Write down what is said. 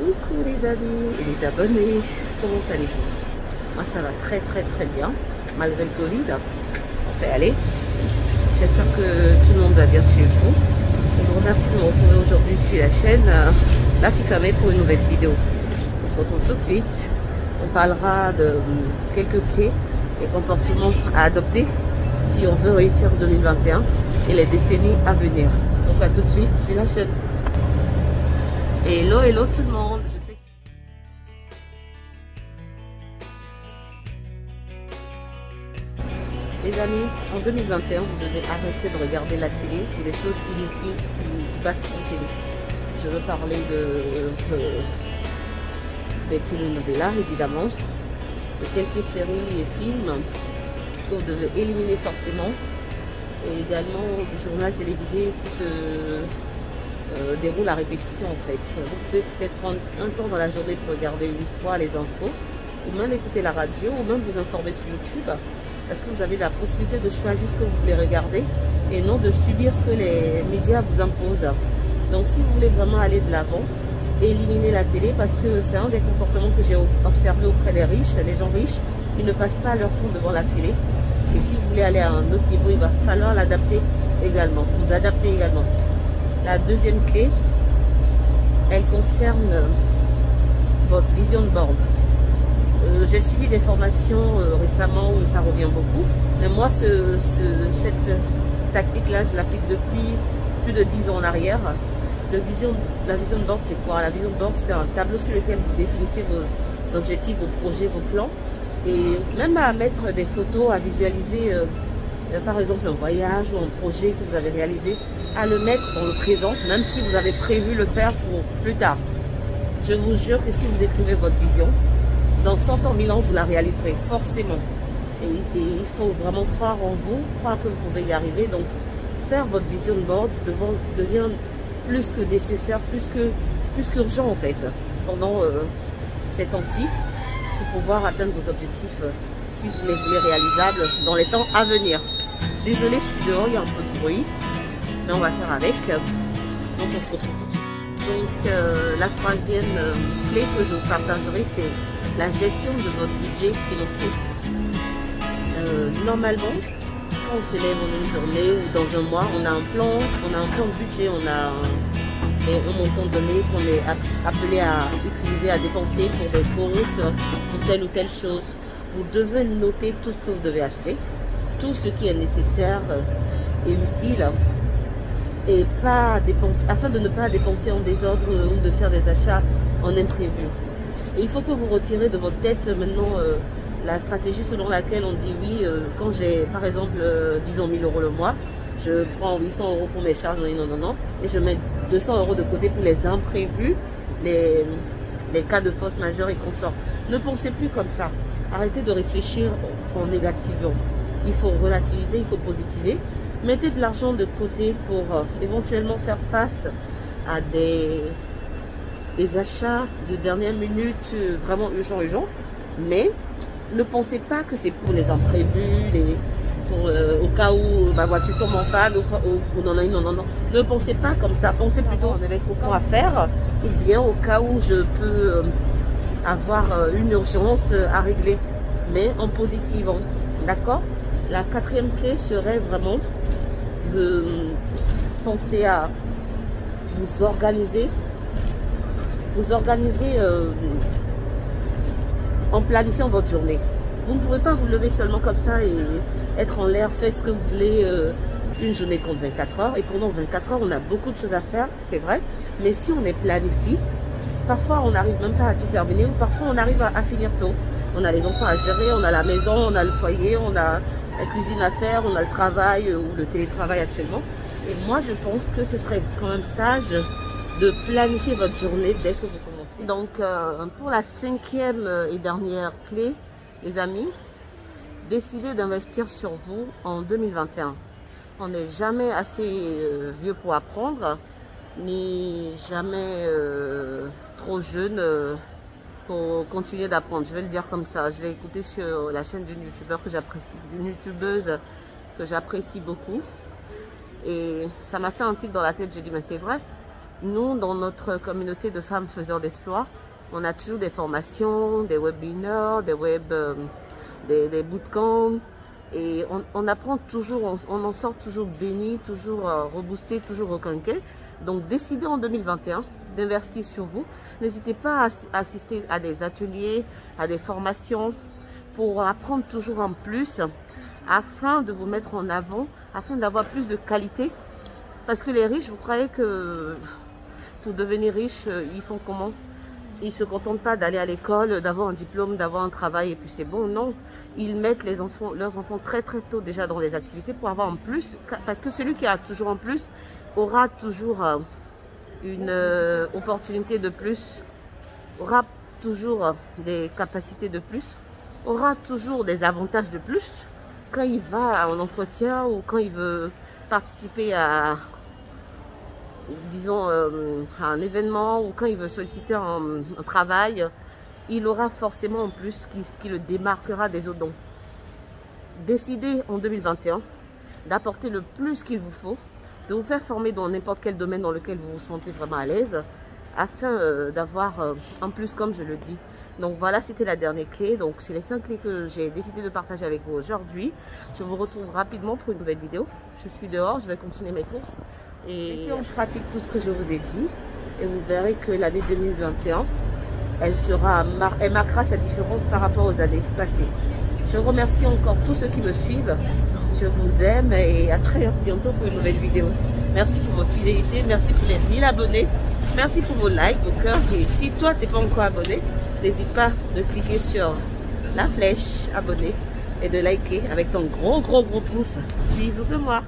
Coucou les amis et les abonnés, comment allez-vous? Moi ça va très bien, malgré le Covid, on fait aller. J'espère que tout le monde va bien chez vous. Je vous remercie de me retrouver aujourd'hui sur la chaîne La Fille Famée pour une nouvelle vidéo. On se retrouve tout de suite. On parlera de quelques clés et comportements à adopter si on veut réussir en 2021 et les décennies à venir. Donc à tout de suite sur la chaîne. Hello tout le monde. Je sais Les amis, en 2021, vous devez arrêter de regarder la télé ou les choses inutiles qui passent en télé. Je veux parler des telenovelas évidemment, de quelques séries et films que vous devez éliminer forcément, et également du journal télévisé qui se déroule à répétition en fait. Vous pouvez peut-être prendre un temps dans la journée pour regarder une fois les infos, ou même écouter la radio, ou même vous informer sur YouTube, parce que vous avez la possibilité de choisir ce que vous voulez regarder et non de subir ce que les médias vous imposent. Donc si vous voulez vraiment aller de l'avant, éliminez la télé, parce que c'est un des comportements que j'ai observé auprès des riches. Les gens riches, ils ne passent pas leur temps devant la télé, et si vous voulez aller à un autre niveau, il va falloir l'adapter également, vous adapter également. La deuxième clé, elle concerne votre vision de board. J'ai suivi des formations récemment où ça revient beaucoup, mais moi cette tactique-là, je l'applique depuis plus de 10 ans en arrière. La vision de board, c'est quoi? La vision de board, c'est un tableau sur lequel vous définissez vos objectifs, vos projets, vos plans, et même à mettre des photos, à visualiser par exemple un voyage ou un projet que vous avez réalisé, à le mettre dans le présent, même si vous avez prévu le faire pour plus tard. Je vous jure que si vous écrivez votre vision, dans 100 ans, 1000 ans, vous la réaliserez forcément. Et il faut vraiment croire en vous, croire que vous pouvez y arriver. Donc, faire votre vision board devient plus que nécessaire, plus qu'urgent en fait, pendant ces temps-ci, pour pouvoir atteindre vos objectifs, si vous les voulez réalisables dans les temps à venir. Désolée, je suis dehors, il y a un peu de bruit, mais on va faire avec. Donc, on se retrouve tout de suite. Donc, la troisième clé que je vous partagerai, c'est la gestion de votre budget financier. Normalement, quand on se lève en une journée ou dans un mois, on a un plan de budget, on a un montant donné qu'on est appelé à utiliser, à dépenser pour des courses, pour telle ou telle chose. Vous devez noter tout ce que vous devez acheter, tout ce qui est nécessaire et utile, et pas dépenser, afin de ne pas dépenser en désordre ou de faire des achats en imprévu. Et il faut que vous retirez de votre tête maintenant la stratégie selon laquelle on dit oui, quand j'ai par exemple disons 1000 € le mois, je prends 800 € pour mes charges, non, et je mets 200 € de côté pour les imprévus, les cas de force majeure et consorts. Ne pensez plus comme ça. Arrêtez de réfléchir en négativement. Il faut relativiser, il faut positiver. Mettez de l'argent de côté pour éventuellement faire face à des achats de dernière minute vraiment urgents, mais ne pensez pas que c'est pour les imprévus, au cas où ma voiture tombe en panne, ou non. Ne pensez pas comme ça, pensez plutôt en investissement à faire, ou bien au cas où je peux avoir une urgence à régler, mais en positivant, d'accord? La quatrième clé serait vraiment de penser à vous organiser en planifiant votre journée. Vous ne pouvez pas vous lever seulement comme ça et être en l'air, faire ce que vous voulez. Une journée compte 24 heures, et pendant 24 heures, on a beaucoup de choses à faire, c'est vrai, mais si on les planifie, parfois on n'arrive même pas à tout terminer, ou parfois on arrive à finir tôt. On a les enfants à gérer, on a la maison, on a le foyer, on a la cuisine à faire, on a le travail ou le télétravail actuellement. Et moi, je pense que ce serait quand même sage de planifier votre journée dès que vous commencez. Donc, pour la cinquième et dernière clé, les amis, décidez d'investir sur vous en 2021. On n'est jamais assez vieux pour apprendre, ni jamais trop jeune pour continuer d'apprendre. Je vais le dire comme ça. Je l'ai écouté sur la chaîne d'une youtubeuse que j'apprécie beaucoup. Et ça m'a fait un tic dans la tête. J'ai dit, mais c'est vrai. Nous, dans notre communauté de femmes faiseurs d'exploits, on a toujours des formations, des webinaires, des bootcamps. Et on apprend toujours, on en sort toujours béni, toujours reboosté, toujours reconqué. Donc décidez en 2021 d'investir sur vous. N'hésitez pas à assister à des ateliers, à des formations pour apprendre toujours en plus afin de vous mettre en avant, afin d'avoir plus de qualité. Parce que les riches, vous croyez que pour devenir riche, ils font comment? Ils ne se contentent pas d'aller à l'école, d'avoir un diplôme, d'avoir un travail et puis c'est bon. Non, ils mettent leurs enfants très très tôt déjà dans les activités pour avoir en plus. Parce que celui qui a toujours en plus aura toujours une opportunité de plus, aura toujours des capacités de plus, aura toujours des avantages de plus quand il va en entretien ou quand il veut participer à, disons, à un événement ou quand il veut solliciter un travail, il aura forcément en plus qui le démarquera des autres. Donc, décidez en 2021 d'apporter le plus qu'il vous faut, de vous faire former dans n'importe quel domaine dans lequel vous vous sentez vraiment à l'aise, afin d'avoir un plus comme je le dis. Donc voilà, c'était la dernière clé. Donc c'est les 5 clés que j'ai décidé de partager avec vous aujourd'hui. Je vous retrouve rapidement pour une nouvelle vidéo. Je suis dehors, je vais continuer mes courses et mettez en pratique tout ce que je vous ai dit et vous verrez que l'année 2021 elle marquera sa différence par rapport aux années passées. Je remercie encore tous ceux qui me suivent. Je vous aime et à très bientôt pour une nouvelle vidéo. Merci pour votre fidélité, merci pour les 1000 abonnés, merci pour vos likes, vos cœurs. Et si toi, tu n'es pas encore abonné, n'hésite pas de cliquer sur la flèche abonné et de liker avec ton gros pouce. Bisous de moi.